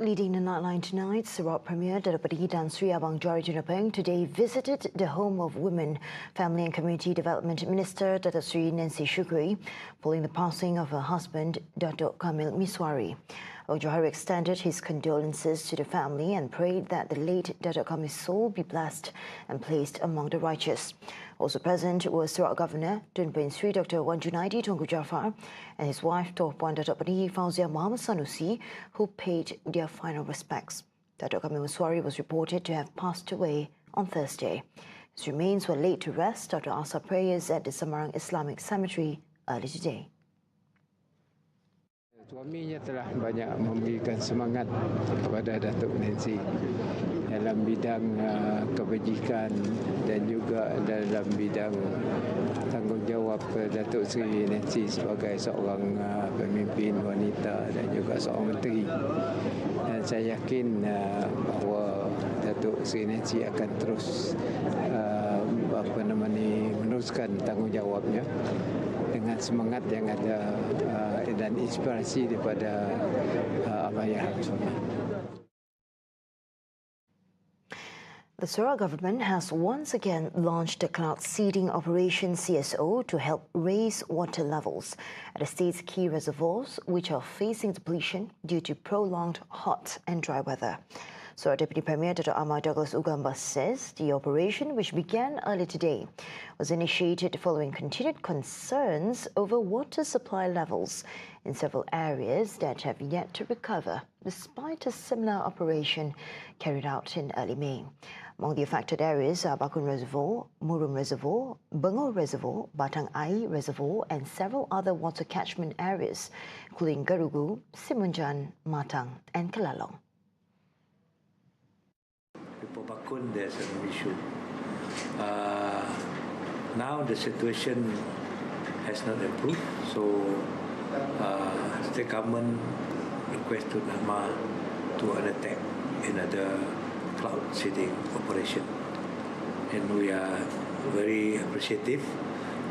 Leading the Nightline tonight, Sarawak Premier Datuk Dan Sri Abang Johari today visited the home of Women, Family and Community Development Minister Datuk Sri Nancy Shukri following the passing of her husband Datuk Kamil Misuari. Abang Johari extended his condolences to the family and prayed that the late Datuk Kamil's soul be blessed and placed among the righteous. Also present were Sarawak Governor Tun Bin Sri Dr. Wan Junaidi Tunku Jaafar and his wife Tuan Puan Datuk Pani Fauzia Muhammad Sanusi, who paid their final respects. Datuk Kamil Miswari was reported to have passed away on Thursday. His remains were laid to rest after Asar prayers at the Semarang Islamic Cemetery early today. Suaminya telah banyak memberikan semangat kepada Datuk Nancy dalam bidang kebajikan dan juga dalam bidang tanggungjawab Datuk Sri Nancy sebagai seorang pemimpin wanita dan juga seorang menteri. Dan saya yakin bahawa Datuk Sri Nancy akan terus meneruskan tanggungjawabnya dengan semangat yang ada dan inspirasi daripada ayah suami. The Sarawak government has once again launched the cloud seeding operation CSO to help raise water levels at the state's key reservoirs, which are facing depletion due to prolonged hot and dry weather. So Deputy Premier Dr. Ahmad Douglas Ugamba says the operation, which began early today, was initiated following continued concerns over water supply levels in several areas that have yet to recover, despite a similar operation carried out in early May. Among the affected areas are Bakun Reservoir, Murum Reservoir, Bengol Reservoir, Batang Air Reservoir and several other water catchment areas, including Garugu, Simunjan, Matang and Kelalong. Bakun, there's an issue. Now the situation has not improved, so state government requested NAMA to undertake another cloud seeding operation, and we are very appreciative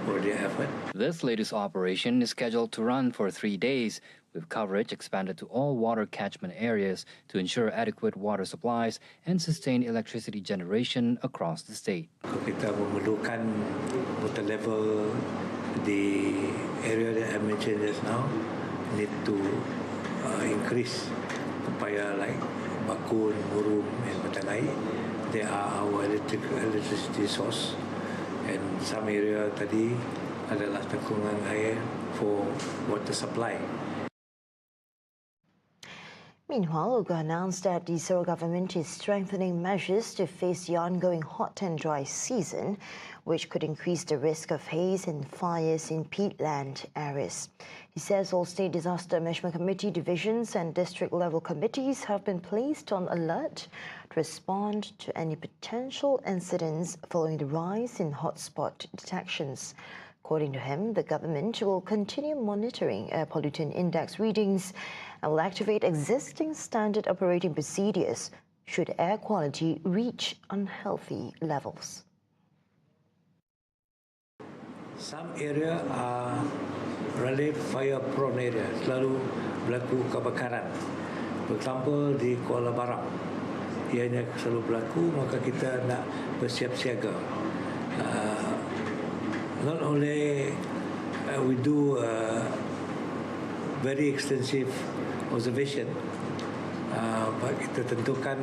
for their effort. This latest operation is scheduled to run for 3 days, with coverage expanded to all water catchment areas to ensure adequate water supplies and sustain electricity generation across the state. Kita memerlukan water level the area that I mentioned just now need to increase supaya like Bakun, Murum and Batang Air, they are our electricity source, and some area tadi adalah tangkungan air for water supply. Meanwhile, Uga announced that the Sarawak government is strengthening measures to face the ongoing hot and dry season, which could increase the risk of haze and fires in peatland areas. He says all State Disaster Management Committee divisions and district-level committees have been placed on alert to respond to any potential incidents following the rise in hotspot detections. According to him, the government will continue monitoring air pollutant index readings and will activate existing standard operating procedures should air quality reach unhealthy levels. Some areas are really fire-prone area, selalu berlaku kebakaran. For example, di Kuala Barang, ianya selalu berlaku, maka kita nak bersiap siaga. Not only we do very extensive observation, but kita tentukan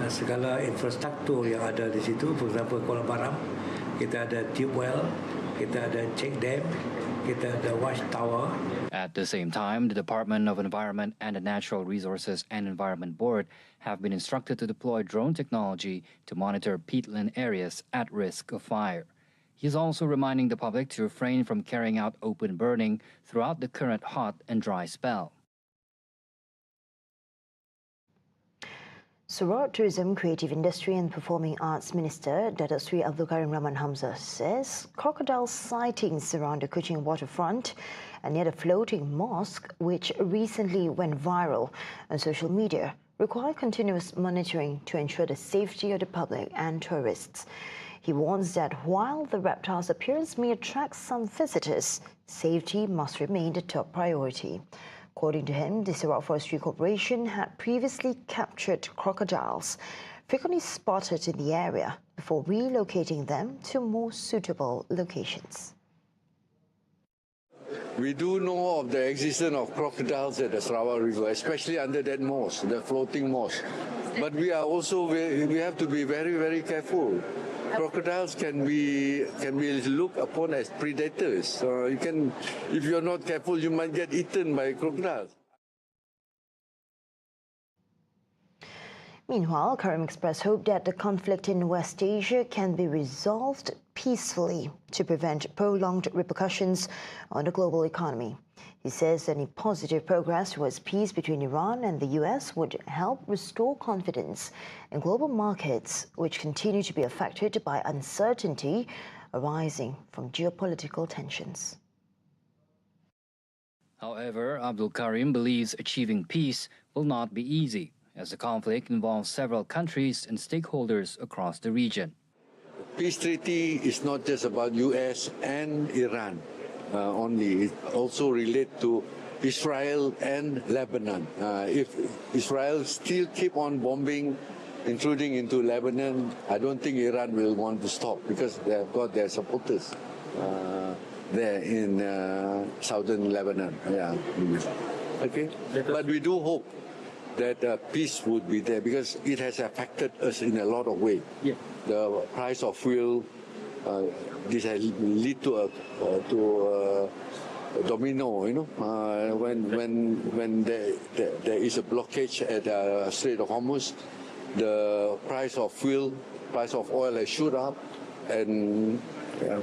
segala infrastruktur yang ada di situ. For example, Kuala Barang, kita ada tube well, kita ada check dam, kita ada watch tower. At the same time, the Department of Environment and the Natural Resources and Environment Board have been instructed to deploy drone technology to monitor peatland areas at risk of fire. He is also reminding the public to refrain from carrying out open burning throughout the current hot and dry spell. Sarawak Tourism, Creative Industry and Performing Arts Minister Datuk Sri Abdul Karim Rahman Hamzah says crocodile sightings around the Kuching waterfront and near the floating mosque, which recently went viral on social media, require continuous monitoring to ensure the safety of the public and tourists. He warns that while the reptile's appearance may attract some visitors, safety must remain the top priority. According to him, the Sarawak Forestry Corporation had previously captured crocodiles, frequently spotted in the area, before relocating them to more suitable locations. We do know of the existence of crocodiles at the Sarawak River, especially under that moss, the floating moss. But we are also we have to be very, very careful. Crocodiles can be looked upon as predators. If you're not careful, you might get eaten by crocodiles. Meanwhile, Karim expressed hope that the conflict in West Asia can be resolved peacefully to prevent prolonged repercussions on the global economy. He says any positive progress towards peace between Iran and the US would help restore confidence in global markets, which continue to be affected by uncertainty arising from geopolitical tensions. However, Abdul Karim believes achieving peace will not be easy, as the conflict involves several countries and stakeholders across the region. Peace treaty is not just about US and Iran only. It also relates to Israel and Lebanon. If Israel still keep on bombing, including into Lebanon, I don't think Iran will want to stop because they have got their supporters there in southern Lebanon. Yeah. Okay. But we do hope that peace would be there because it has affected us in a lot of ways. Yeah. The price of fuel, this has lead to a domino. When there is a blockage at the Strait of Hormuz, the price of fuel, price of oil has shoot up, and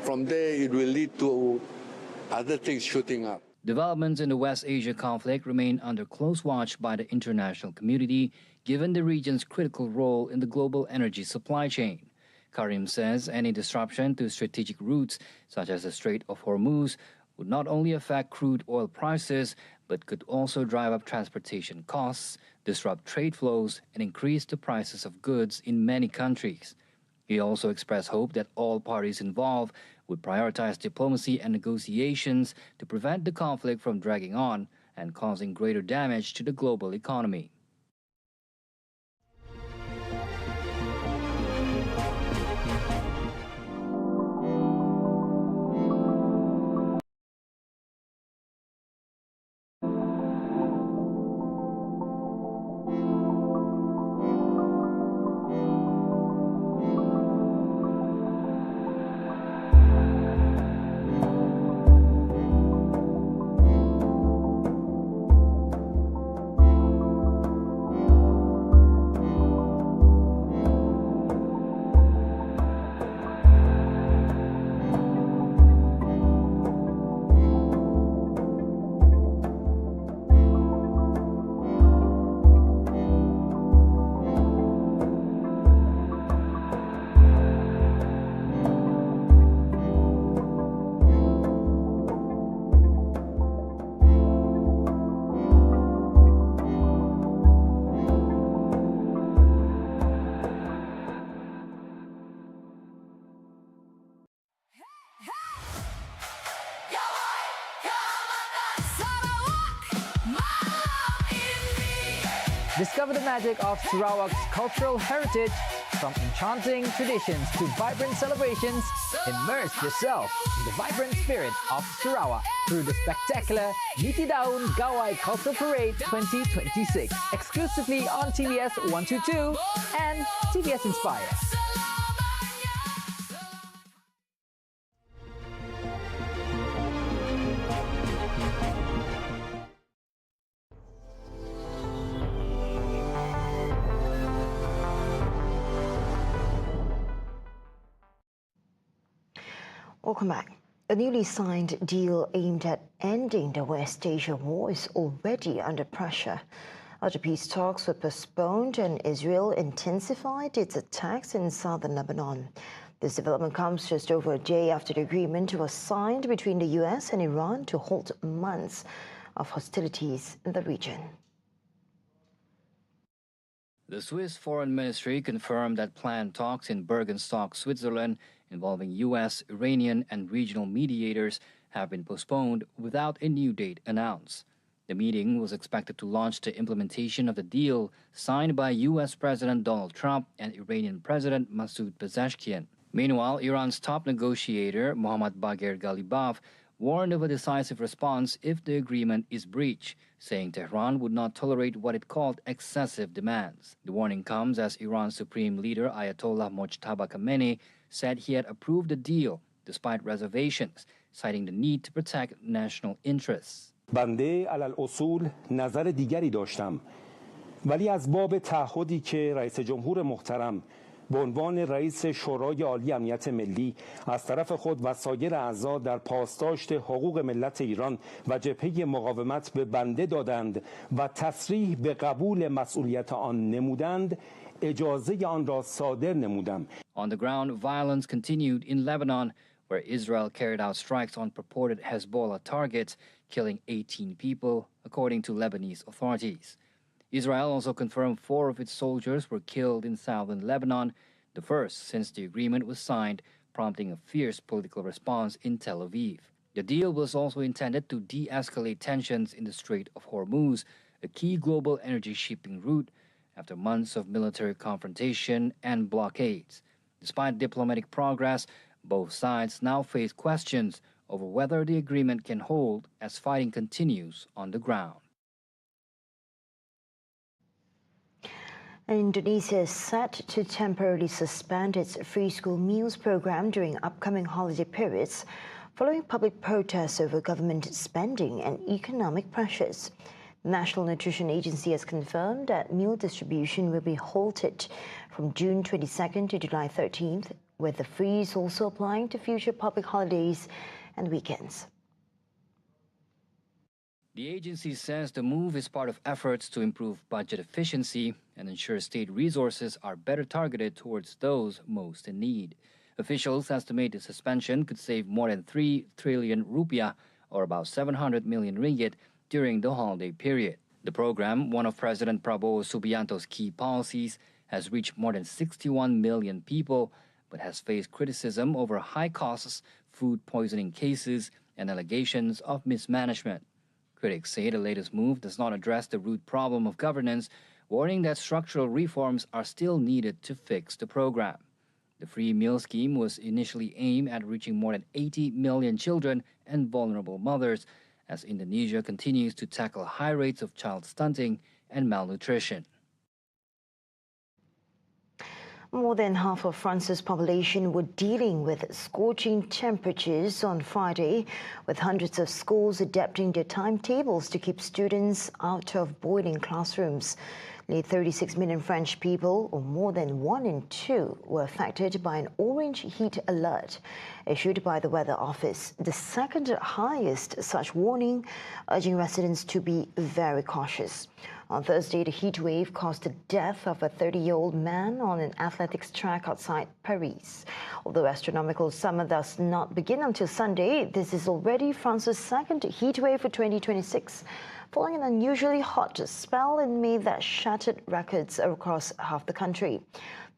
from there it will lead to other things shooting up. Developments in the West Asia conflict remain under close watch by the international community, given the region's critical role in the global energy supply chain. Karim says any disruption to strategic routes, such as the Strait of Hormuz, would not only affect crude oil prices, but could also drive up transportation costs, disrupt trade flows, and increase the prices of goods in many countries. He also expressed hope that all parties involved would prioritize diplomacy and negotiations to prevent the conflict from dragging on and causing greater damage to the global economy. Discover the magic of Sarawak's cultural heritage, from enchanting traditions to vibrant celebrations. Immerse yourself in the vibrant spirit of Sarawak through the spectacular Niti Daun Gawai Cultural Parade 2026, exclusively on TVS 122 and TVS Inspire. Welcome back. A newly signed deal aimed at ending the West Asia war is already under pressure. After peace talks were postponed and Israel intensified its attacks in southern Lebanon. This development comes just over a day after the agreement was signed between the US and Iran to halt months of hostilities in the region. The Swiss Foreign Ministry confirmed that planned talks in Bergenstock, Switzerland, involving US, Iranian, and regional mediators have been postponed without a new date announced. The meeting was expected to launch the implementation of the deal signed by U.S. President Donald Trump and Iranian President Masoud Pezeshkian. Meanwhile, Iran's top negotiator, Mohammad Bagher Ghalibaf, warned of a decisive response if the agreement is breached, saying Tehran would not tolerate what it called excessive demands. The warning comes as Iran's supreme leader, Ayatollah Mojtaba Khamenei, said he had approved the deal despite reservations, citing the need to protect national interests. بنده علل اصول نظر دیگری داشتم ولی از باب تعهدی که رئیس جمهور محترم به عنوان رئیس شورای عالی امنیت ملی از طرف خود و سایر اعضا در پاسداشت حقوق ملت ایران و جبهه مقاومت به بنده دادند و تصریح به قبول مسئولیت آن نمودند اجازه آن را صادر نمودم. On the ground, violence continued in Lebanon, where Israel carried out strikes on purported Hezbollah targets, killing 18 people, according to Lebanese authorities. Israel also confirmed 4 of its soldiers were killed in southern Lebanon, the first since the agreement was signed, prompting a fierce political response in Tel Aviv. The deal was also intended to de-escalate tensions in the Strait of Hormuz, a key global energy shipping route, after months of military confrontation and blockades. Despite diplomatic progress, both sides now face questions over whether the agreement can hold as fighting continues on the ground. Indonesia is set to temporarily suspend its free school meals program during upcoming holiday periods, following public protests over government spending and economic pressures. The National Nutrition Agency has confirmed that meal distribution will be halted from June 22nd to July 13th, with the freeze also applying to future public holidays and weekends. The agency says the move is part of efforts to improve budget efficiency and ensure state resources are better targeted towards those most in need. Officials estimate the suspension could save more than 3 trillion rupiah, or about 700 million ringgit, during the holiday period. The program, one of President Prabowo Subianto's key policies, has reached more than 61 million people, but has faced criticism over high costs, food poisoning cases, and allegations of mismanagement. Critics say the latest move does not address the root problem of governance, warning that structural reforms are still needed to fix the program. The free meal scheme was initially aimed at reaching more than 80 million children and vulnerable mothers, as Indonesia continues to tackle high rates of child stunting and malnutrition. More than half of France's population were dealing with scorching temperatures on Friday, with hundreds of schools adapting their timetables to keep students out of boiling classrooms. Nearly 36 million French people, or more than 1 in 2, were affected by an orange heat alert issued by the Weather Office, the second highest such warning, urging residents to be very cautious. On Thursday, the heat wave caused the death of a 30-year-old man on an athletics track outside Paris. Although astronomical summer does not begin until Sunday, this is already France's second heat wave for 2026, following an unusually hot spell in May that shattered records across half the country.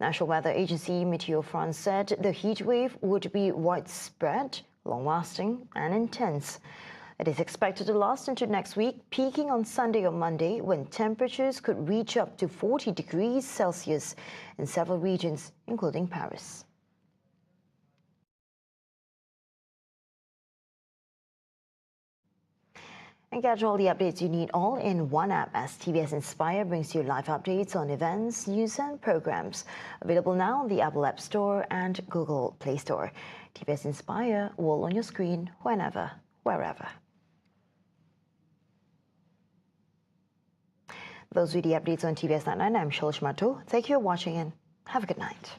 National Weather Agency Meteo France said the heat wave would be widespread, long-lasting and intense. It is expected to last into next week, peaking on Sunday or Monday, when temperatures could reach up to 40 degrees Celsius in several regions, including Paris. And get all the updates you need all in one app, as TVS Inspire brings you live updates on events, news and programs. Available now on the Apple App Store and Google Play Store. TVS Inspire, all on your screen, whenever, wherever. Those were the updates on TVS Nightline. I'm Shalish Mato. Thank you for watching and have a good night.